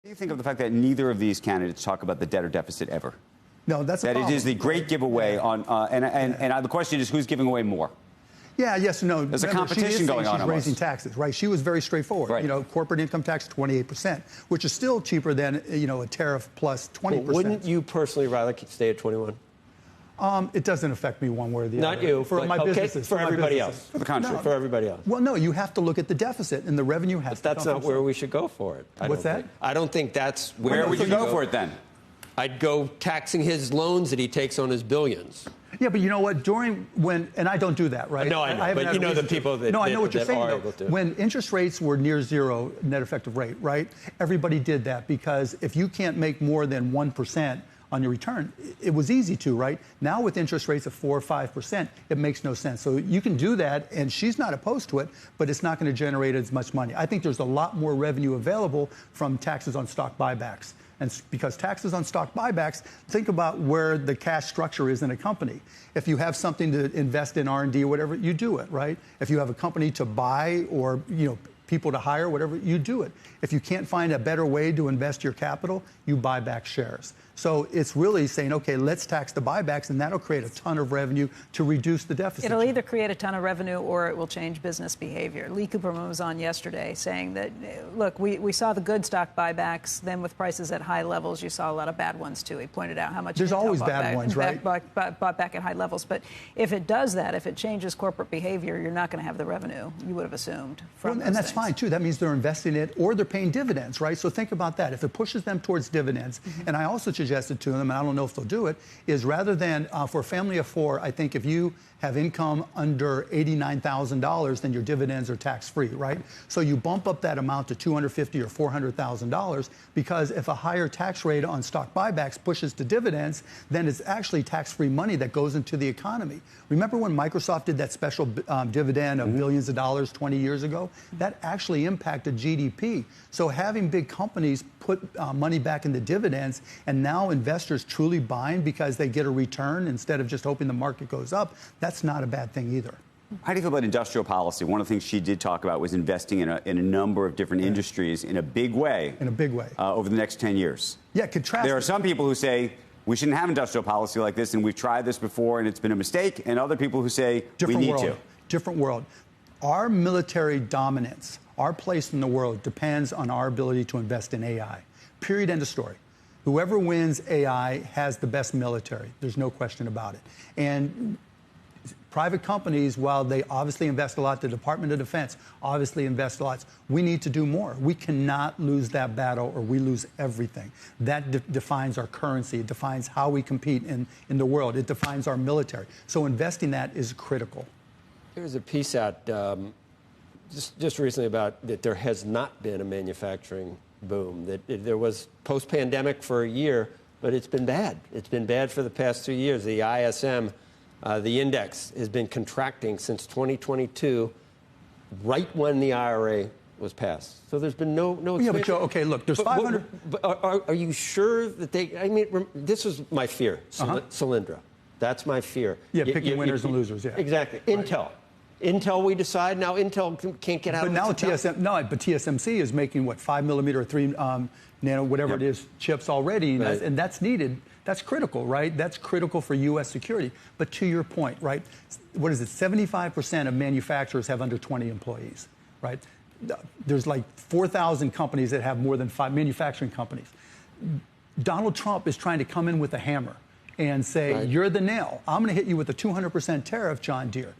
What do you think of the fact that neither of these candidates talk about the debt or deficit ever? No, that's a that problem. It is the great giveaway on, and the question is who's giving away more? Yeah, yes, no. There's a competition going on. She's raising taxes, right? She was very straightforward. Right. You know, corporate income tax 28%, which is still cheaper than a tariff plus 20%. Well, wouldn't you personally rather stay at 21? It doesn't affect me one way or the other. Not you, for my businesses. For everybody else. For the country. For everybody else. Well, no, you have to look at the deficit, and the revenue has to come. That's not where we should go for it. What's that? I don't think that's where Where would you go for it then? I'd go taxing his loans that he takes on his billions. Yeah, but you know what? And I don't do that, right? No, I know. But you know the people that No, I know what you're saying, able to. When interest rates were near zero net effective rate, right? Everybody did that because if you can't make more than 1% on your return, it was easy to, right? Now with interest rates of 4 or 5%, it makes no sense. So you can do that, and she's not opposed to it, but it's not going to generate as much money. I think there's a lot more revenue available from taxes on stock buybacks. And because taxes on stock buybacks, think about where the cash structure is in a company. If you have something to invest in R&D or whatever, you do it, right? If you have a company to buy or, people to hire, whatever, you do it. If you can't find a better way to invest your capital, you buy back shares. So it's really saying, okay, let's tax the buybacks, and that'll create a ton of revenue to reduce the deficit. It'll either create a ton of revenue or it will change business behavior. Lee Cooperman was on yesterday saying that, look, we saw the good stock buybacks. Then with prices at high levels, you saw a lot of bad ones, too. He pointed out how much there's always bad ones, right? Bought back at high levels. But if it does that, if it changes corporate behavior, you're not going to have the revenue you would have assumed from and that's fine, too. That means they're investing it or they're paying dividends, right? So think about that. If it pushes them towards dividends, and I also suggested to them, and I don't know if they'll do it, is rather than for a family of four, I think if you have income under $89,000, then your dividends are tax-free, right? So you bump up that amount to $250,000 or $400,000 because if a higher tax rate on stock buybacks pushes to dividends, then it's actually tax-free money that goes into the economy. Remember when Microsoft did that special dividend of billions of dollars 20 years ago? That actually impacted GDP. So having big companies put money back into dividends and now investors truly buying because they get a return instead of just hoping the market goes up, that's not a bad thing either. How do you feel about industrial policy? One of the things she did talk about was investing in a number of different industries in a big way. In a big way. Over the next 10 years. Yeah, contrast. There are some people who say we shouldn't have industrial policy like this, and we've tried this before, and it's been a mistake, and other people who say we need to. Different world. Our military dominance, our place in the world, depends on our ability to invest in AI. Period, end of story. Whoever wins AI has the best military. There's no question about it. And private companies, while they obviously invest a lot, the Department of Defense obviously invests a lot, we need to do more. We cannot lose that battle or we lose everything. That defines our currency. It defines how we compete in the world. It defines our military. So investing that is critical. There was a piece out just recently about that there has not been a manufacturing boom, that there was post-pandemic for a year, but it's been bad. It's been bad for the past 2 years. The ISM, the index, has been contracting since 2022, right when the IRA was passed. So there's been no expansion. Yeah, but Joe, okay, look, there's 500... But are you sure that they... I mean, this is my fear, Solyndra. That's my fear. Yeah, picking winners and losers, yeah. Exactly. Right. Intel, we decide now Intel can't get out of it. But TSMC is making, what, 5mm or 3 nano, whatever it is, chips already, and that's needed. That's critical, right? That's critical for U.S. security. But to your point, right, what is it, 75% of manufacturers have under 20 employees, right? There's like 4,000 companies that have more than 5 manufacturing companies. Donald Trump is trying to come in with a hammer and say, you're the nail. I'm going to hit you with a 200% tariff, John Deere.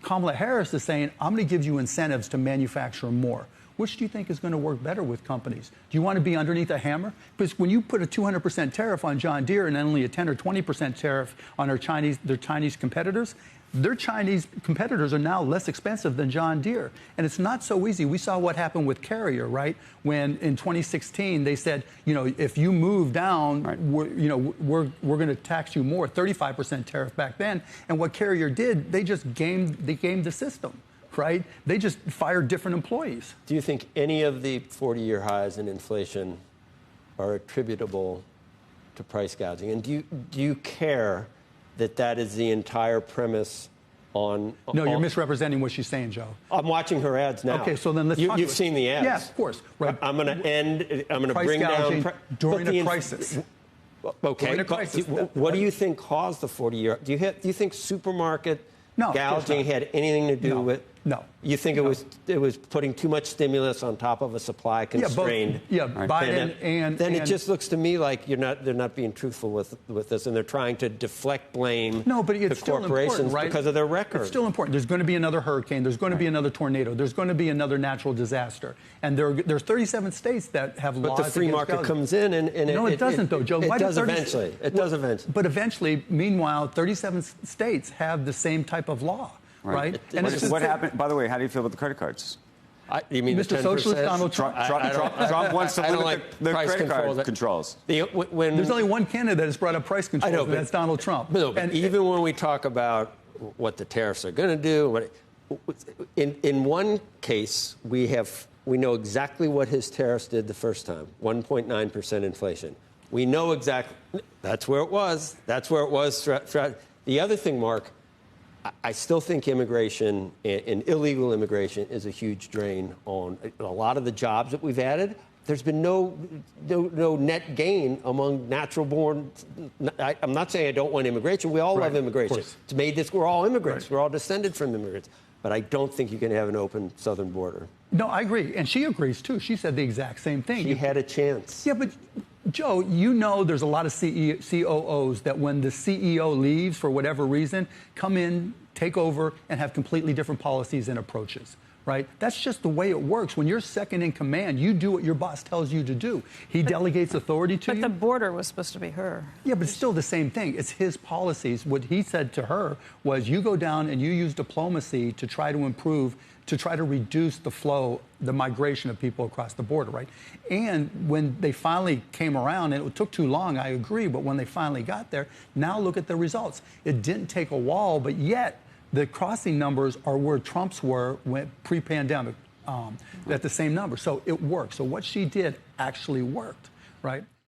Kamala Harris is saying, I'm going to give you incentives to manufacture more. Which do you think is going to work better with companies? Do you want to be underneath a hammer? Because when you put a 200% tariff on John Deere and only a 10 or 20% tariff on their Chinese competitors, their Chinese competitors are now less expensive than John Deere. And it's not so easy. We saw what happened with Carrier, right? When in 2016 they said, if you move down, we're going to tax you more, 35% tariff back then. And what Carrier did, they gamed the system. Right? They just fired different employees. Do you think any of the 40-year highs in inflation are attributable to price gouging? And do you care that is the entire premise on. No, you're misrepresenting what she's saying, Joe. I'm watching her ads now. Okay, so then let's talk. You've seen the ads. Yeah, of course. Right. I'm going to bring down during a crisis. Okay. During a crisis. What do you think caused the 40-year? Do you think supermarket gouging had anything to do with? No. You think it was putting too much stimulus on top of a supply constrained? Biden and it just looks to me like they're not being truthful with this, and they're trying to deflect blame to corporations right? because of their record. It's still important. There's going to be another hurricane. There's going to be another tornado. There's going to be another natural disaster. And there's 37 states that have laws. But the free market comes in and it doesn't, though, Joe. It does eventually. It does eventually. But eventually, meanwhile, 37 states have the same type of law. Right. And what happened? By the way, how do you feel about the credred cards? You mean Mr. Socialist Donald Trump? Trump wants to limit the credit card controls. There's only one candidate that has brought up price controls, and that's Donald Trump. But even when we talk about what the tariffs are going to do, in one case we know exactly what his tariffs did the first time: 1.9% inflation. We know exactly that's where it was. That's where it was. The other thing, Mark, I still think immigration and illegal immigration is a huge drain on a lot of the jobs that we've added. There's been no net gain among natural-born. I'm not saying I don't want immigration. We all love immigration. It's made this. We're all immigrants. We're all descended from immigrants. But I don't think you can have an open southern border. No, I agree. And she agrees, too. She said the exact same thing. She had a chance. Yeah, but, Joe, there's a lot of COOs that when the CEO leaves for whatever reason, come in, take over, and have completely different policies and approaches. Right? That's just the way it works. When you're second in command, you do what your boss tells you to do. He delegates authority to you. But the border was supposed to be her. Yeah, but it's still the same thing. It's his policies. What he said to her was, you go down and you use diplomacy to try to improve, to try to reduce the flow, the migration of people across the border, right? And when they finally came around, and it took too long, I agree, but when they finally got there, now look at the results. It didn't take a wall, but yet the crossing numbers are where Trump's were pre-pandemic, at the same number. So it worked. So what she did actually worked, right?